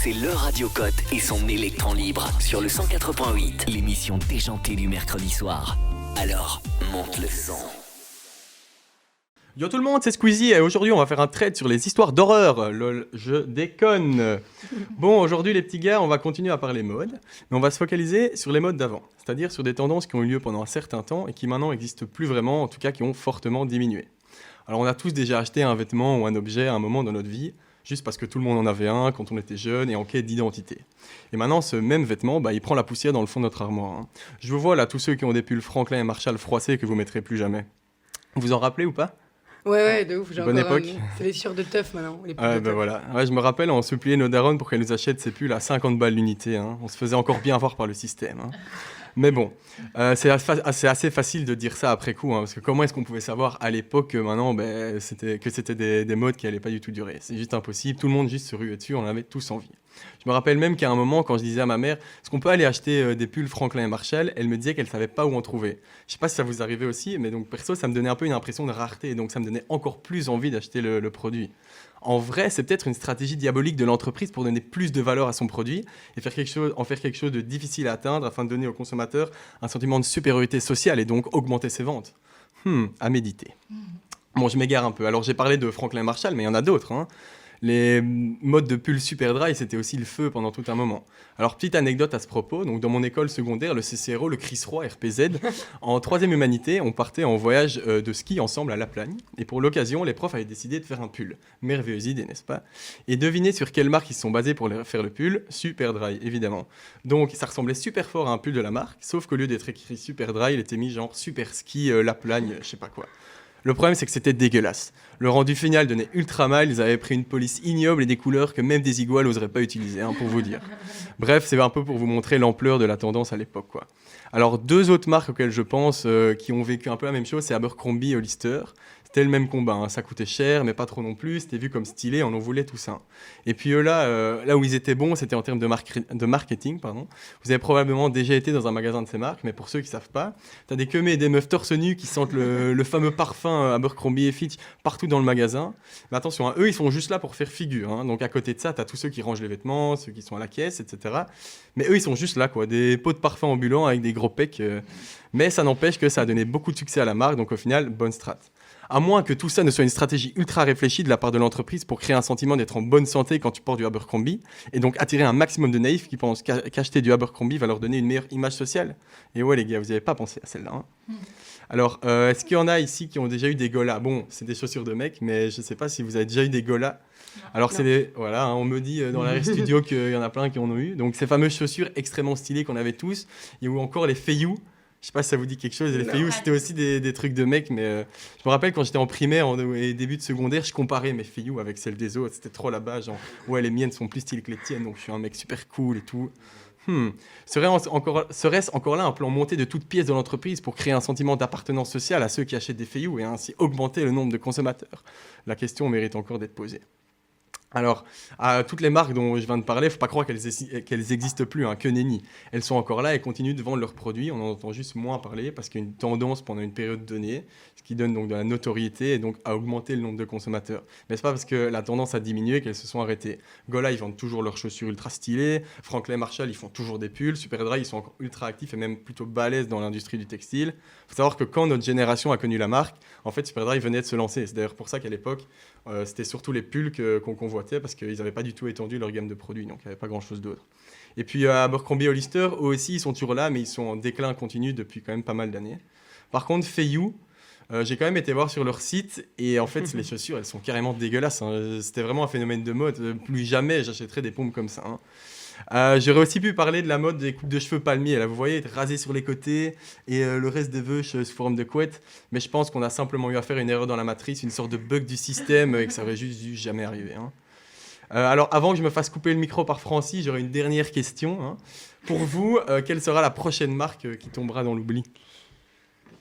C'est le Radio Cote et son électron libre sur le 104.8, l'émission déjantée du mercredi soir. Alors, monte le son. Yo tout le monde, c'est Squeezie et aujourd'hui on va faire un trade sur les histoires d'horreur. Lol, je déconne. Bon, aujourd'hui les petits gars, on va continuer à parler mode, mais on va se focaliser sur les modes d'avant, c'est-à-dire sur des tendances qui ont eu lieu pendant un certain temps et qui maintenant n'existent plus vraiment, en tout cas qui ont fortement diminué. Alors on a tous déjà acheté un vêtement ou un objet à un moment dans notre vie, juste parce que tout le monde en avait un quand on était jeune et en quête d'identité. Et maintenant, ce même vêtement, il prend la poussière dans le fond de notre armoire. Je vous vois là, tous ceux qui ont des pulls Franklin et Marshall froissés que vous mettrez plus jamais. Vous vous en rappelez ou pas ? Ouais, de ouf. J'ai Bonne encore époque. C'est les t-shirts de teuf maintenant. Les pulls Ouais, de teuf. voilà. Ouais, je me rappelle, on suppliait nos darons pour qu'elles nous achètent ces pulls à 50 balles l'unité. On se faisait encore bien avoir par le système. Mais bon, c'est assez facile de dire ça après coup, parce que comment est-ce qu'on pouvait savoir à l'époque que maintenant, c'était des modes qui n'allaient pas du tout durer. C'est juste impossible, tout le monde juste se ruait dessus, on avait tous envie. Je me rappelle même qu'à un moment, quand je disais à ma mère, est-ce qu'on peut aller acheter des pulls Franklin et Marshall, elle me disait qu'elle ne savait pas où en trouver. Je ne sais pas si ça vous arrivait aussi, mais donc perso, ça me donnait un peu une impression de rareté, donc ça me donnait encore plus envie d'acheter le produit. En vrai, c'est peut-être une stratégie diabolique de l'entreprise pour donner plus de valeur à son produit et en faire quelque chose de difficile à atteindre afin de donner au consommateur un sentiment de supériorité sociale et donc augmenter ses ventes. À méditer. Bon, je m'égare un peu. Alors, j'ai parlé de Franklin Marshall, mais il y en a d'autres. Les modes de pull super dry, c'était aussi le feu pendant tout un moment. Alors, petite anecdote à ce propos, donc dans mon école secondaire, le CCRO, le Chris Roy, RPZ, en 3e humanité, on partait en voyage de ski ensemble à La Plagne. Et pour l'occasion, les profs avaient décidé de faire un pull. Merveilleuse idée, n'est-ce pas ? Et devinez sur quelle marque ils se sont basés pour faire le pull ? Super dry, évidemment. Donc, ça ressemblait super fort à un pull de la marque, sauf qu'au lieu d'être écrit super dry, il était mis genre super ski, La Plagne, je sais pas quoi. Le problème, c'est que c'était dégueulasse. Le rendu final donnait ultra mal, ils avaient pris une police ignoble et des couleurs que même des iguales n'oseraient pas utiliser, pour vous dire. Bref, c'est un peu pour vous montrer l'ampleur de la tendance à l'époque, quoi. Alors, deux autres marques auxquelles je pense qui ont vécu un peu la même chose, c'est Abercrombie et Hollister. C'était le même combat, ça coûtait cher, mais pas trop non plus, c'était vu comme stylé, on en voulait tout ça. Et puis eux là où ils étaient bons, c'était en termes de marketing, pardon. Vous avez probablement déjà été dans un magasin de ces marques, mais pour ceux qui ne savent pas, t'as des queumés et des meufs torse nu qui sentent le fameux parfum Abercrombie et Fitch partout dans le magasin. Mais attention, eux ils sont juste là pour faire figure, donc à côté de ça, t'as tous ceux qui rangent les vêtements, ceux qui sont à la caisse, etc. Mais eux ils sont juste là, quoi, des pots de parfum ambulants avec des gros pecs. Mais ça n'empêche que ça a donné beaucoup de succès à la marque, donc au final, bonne strat. À moins que tout ça ne soit une stratégie ultra réfléchie de la part de l'entreprise pour créer un sentiment d'être en bonne santé quand tu portes du Abercrombie, et donc attirer un maximum de naïfs qui pensent qu'acheter du Abercrombie va leur donner une meilleure image sociale. Et ouais les gars, vous n'avez pas pensé à celle-là. Alors, est-ce qu'il y en a ici qui ont déjà eu des golas ? Bon, c'est des chaussures de mec, mais je ne sais pas si vous avez déjà eu des golas. Alors, on me dit dans la studio qu'il y en a plein qui en ont eu. Donc, ces fameuses chaussures extrêmement stylées qu'on avait tous. Il y a eu encore les Feiyu. Je sais pas si ça vous dit quelque chose. Les Feiyu, c'était aussi des trucs de mecs, mais je me rappelle quand j'étais en primaire et début de secondaire, je comparais mes Feiyu avec celles des autres. C'était trop là-bas, genre, ouais, les miennes sont plus stylées que les tiennes, donc je suis un mec super cool et tout. Serait-ce encore là un plan monté de toutes pièces de l'entreprise pour créer un sentiment d'appartenance sociale à ceux qui achètent des Feiyu et ainsi augmenter le nombre de consommateurs ? La question mérite encore d'être posée. Alors, à toutes les marques dont je viens de parler, il ne faut pas croire qu'elles n'existent plus, que nenni. Elles sont encore là et continuent de vendre leurs produits. On en entend juste moins parler parce qu'il y a une tendance pendant une période donnée, ce qui donne donc de la notoriété et donc à augmenter le nombre de consommateurs. Mais ce n'est pas parce que la tendance a diminué qu'elles se sont arrêtées. Gola, ils vendent toujours leurs chaussures ultra stylées. Franklin Marshall, ils font toujours des pulls. Superdry, ils sont encore ultra actifs et même plutôt balèzes dans l'industrie du textile. Il faut savoir que quand notre génération a connu la marque, en fait, Superdry venait de se lancer. C'est d'ailleurs pour ça qu'à l'époque, c'était surtout les pulls qu'on convoitait parce qu'ils n'avaient pas du tout étendu leur gamme de produits, donc il n'y avait pas grand-chose d'autre. Et puis Abercrombie et Hollister, eux aussi, ils sont toujours là, mais ils sont en déclin continu depuis quand même pas mal d'années. Par contre, Feiyu, j'ai quand même été voir sur leur site, et en fait, les chaussures, elles sont carrément dégueulasses. C'était vraiment un phénomène de mode. Plus jamais j'achèterais des pompes comme ça. J'aurais aussi pu parler de la mode des coupes de cheveux palmiers. Là, vous voyez, être rasé sur les côtés et le reste des veuches sous forme de couette. Mais je pense qu'on a simplement eu à faire une erreur dans la matrice, une sorte de bug du système et que ça aurait juste dû jamais arriver. Alors, avant que je me fasse couper le micro par Francis, j'aurais une dernière question. Pour vous, quelle sera la prochaine marque qui tombera dans l'oubli ?